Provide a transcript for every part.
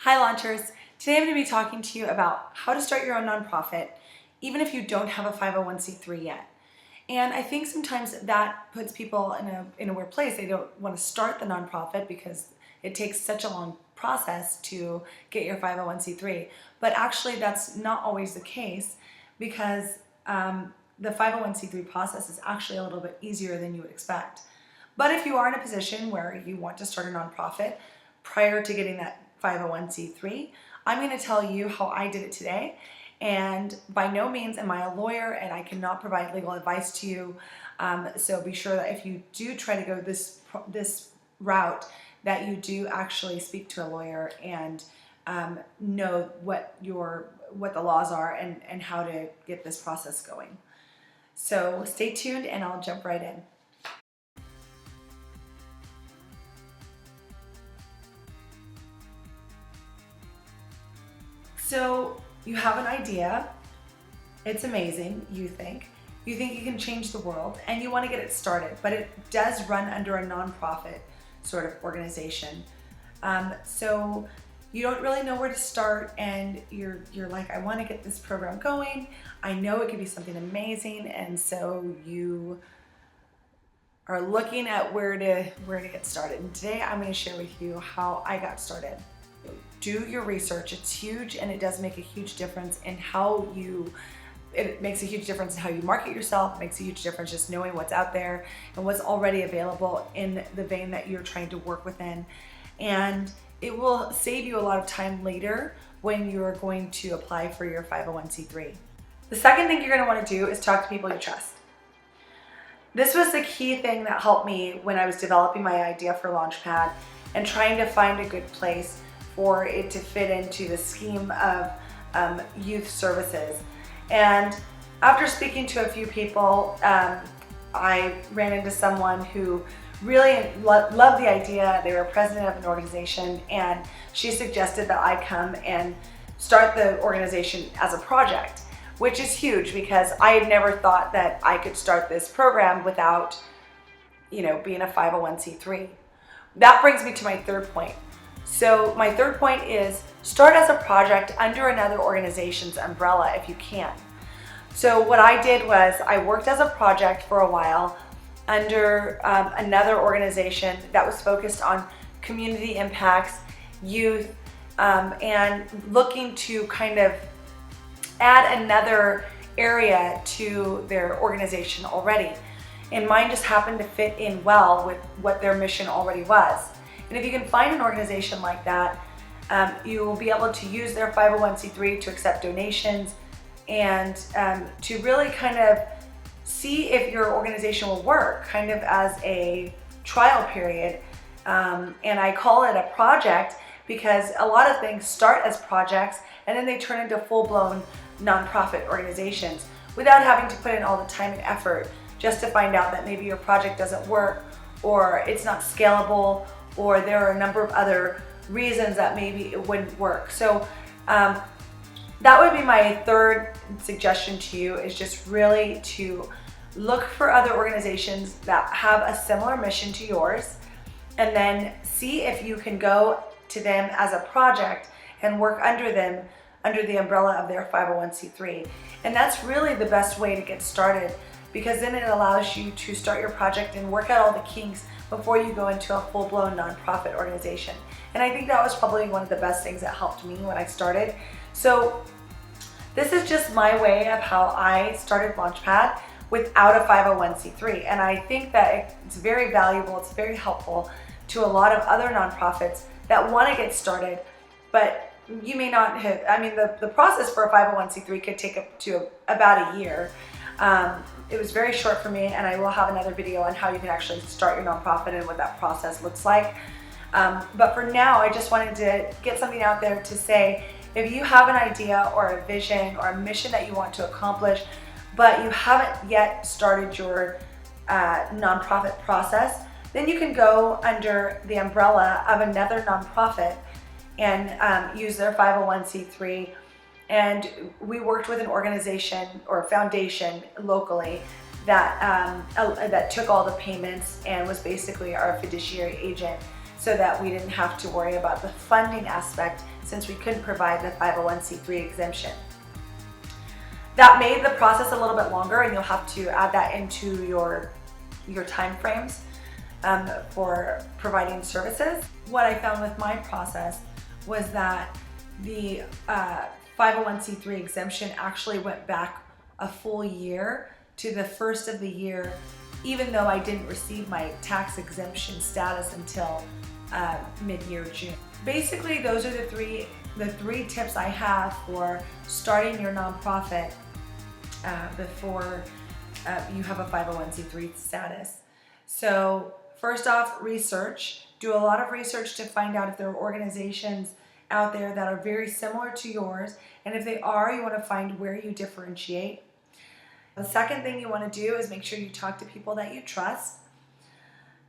Hi launchers! Today I'm going to be talking to you about how to start your own nonprofit even if you don't have a 501c3 yet. And I think sometimes that puts people in a weird place. They don't want to start the nonprofit because it takes such a long process to get your 501c3. But actually that's not always the case because the 501c3 process is actually a little bit easier than you would expect. But if you are in a position where you want to start a nonprofit prior to getting that 501c3, I'm going to tell you how I did it today. And by no means am I a lawyer and I cannot provide legal advice to you. So be sure that if you do try to go this route, that you do actually speak to a lawyer and know what the laws are and how to get this process going. So stay tuned and I'll jump right in. So you have an idea, it's amazing, you think you can change the world and you want to get it started, but it does run under a nonprofit sort of organization. So you don't really know where to start and you're like, I want to get this program going. I know it could be something amazing, and so you are looking at where to get started. And today I'm going to share with you how I got started. Do your research. It's huge and it does make a huge difference in it makes a huge difference in how you market yourself. It makes a huge difference just knowing what's out there and what's already available in the vein that you're trying to work within. And it will save you a lot of time later when you're going to apply for your 501c3. The second thing you're going to want to do is talk to people you trust. This was the key thing that helped me when I was developing my idea for Launchpad and trying to find a good place for it to fit into the scheme of youth services. And after speaking to a few people, I ran into someone who really loved the idea. They were president of an organization and she suggested that I come and start the organization as a project, which is huge because I had never thought that I could start this program without, being a 501c3. That brings me to my third point. So my third point is start as a project under another organization's umbrella if you can. So what I did was I worked as a project for a while under another organization that was focused on community impacts, youth, and looking to kind of add another area to their organization already. And mine just happened to fit in well with what their mission already was. And if you can find an organization like that, you will be able to use their 501c3 to accept donations and to really kind of see if your organization will work kind of as a trial period. And I call it a project because a lot of things start as projects and then they turn into full-blown nonprofit organizations without having to put in all the time and effort just to find out that maybe your project doesn't work or it's not scalable, or there are a number of other reasons that maybe it wouldn't work. So that would be my third suggestion to you, is just really to look for other organizations that have a similar mission to yours and then see if you can go to them as a project and work under them under the umbrella of their 501c3. And that's really the best way to get started, because then it allows you to start your project and work out all the kinks before you go into a full-blown nonprofit organization. And I think that was probably one of the best things that helped me when I started. So this is just my way of how I started Launchpad without a 501c3. And I think that it's very valuable, it's very helpful to a lot of other nonprofits that want to get started, but you may not have, the process for a 501c3 could take up to about a year. It was very short for me, and I will have another video on how you can actually start your nonprofit and what that process looks like. But for now, I just wanted to get something out there to say, if you have an idea or a vision or a mission that you want to accomplish, but you haven't yet started your nonprofit process, then you can go under the umbrella of another nonprofit and use their 501c3. And we worked with an organization or foundation locally that that took all the payments and was basically our fiduciary agent. so that we didn't have to worry about the funding aspect since we couldn't provide the 501c3 exemption. That made the process a little bit longer, and you'll have to add that into your time frames for providing services. What I found with my process was that the 501c3 exemption actually went back a full year to the first of the year, even though I didn't receive my tax exemption status until mid-year June. Basically, those are the three tips I have for starting your nonprofit before you have a 501c3 status. So first off, research. Do a lot of research to find out if there are organizations out there that are very similar to yours, and if they are, you want to find where you differentiate. The second thing you want to do is make sure you talk to people that you trust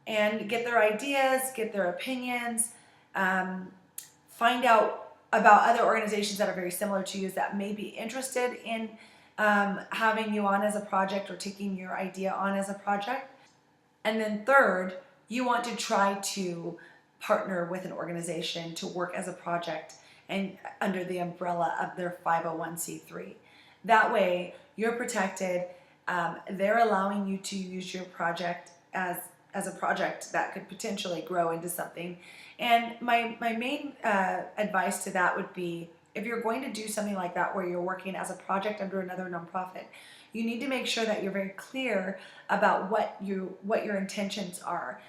and get their ideas, get their opinions, find out about other organizations that are very similar to you that may be interested in having you on as a project or taking your idea on as a project. And then third, you want to try to partner with an organization to work as a project and under the umbrella of their 501c3. That way you're protected. They're allowing you to use your project as a project that could potentially grow into something. And my main advice to that would be, if you're going to do something like that where you're working as a project under another nonprofit, you need to make sure that you're very clear about what your intentions are.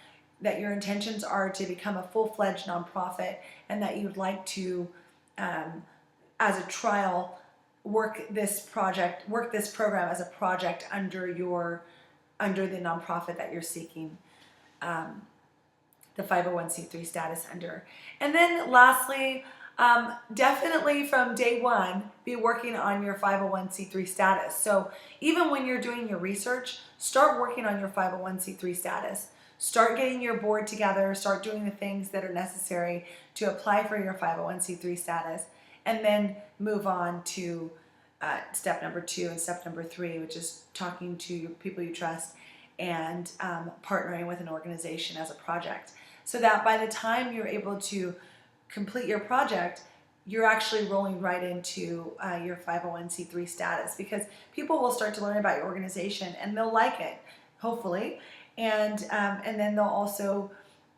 That your intentions are to become a full-fledged nonprofit, and that you'd like to, as a trial, work this program as a project under the nonprofit that you're seeking the 501c3 status under. And then lastly, definitely from day one, be working on your 501c3 status. So even when you're doing your research, start working on your 501c3 status. Start getting your board together, start doing the things that are necessary to apply for your 501c3 status, and then move on to step number 2 and step number 3, which is talking to people you trust and partnering with an organization as a project. So that by the time you're able to complete your project, you're actually rolling right into your 501c3 status, because people will start to learn about your organization and they'll like it, hopefully. And then they'll also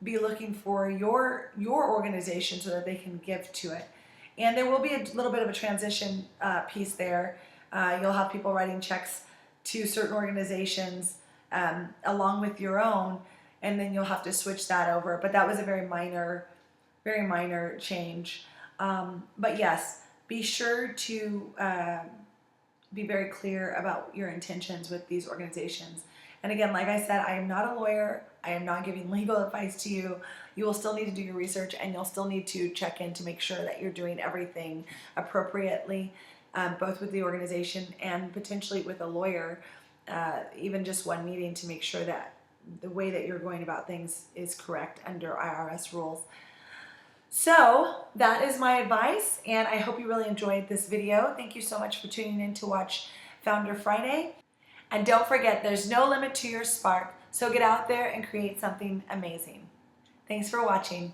be looking for your organization so that they can give to it. And there will be a little bit of a transition piece there. You'll have people writing checks to certain organizations along with your own, and then you'll have to switch that over. But that was a very minor change. But yes, be sure to be very clear about your intentions with these organizations. And again, like I said, I am not a lawyer. I am not giving legal advice to you. You will still need to do your research, and you'll still need to check in to make sure that you're doing everything appropriately, both with the organization and potentially with a lawyer, even just one meeting to make sure that the way that you're going about things is correct under IRS rules. So that is my advice, and I hope you really enjoyed this video. Thank you so much for tuning in to watch Founder Friday. And don't forget, there's no limit to your spark, so get out there and create something amazing. Thanks for watching.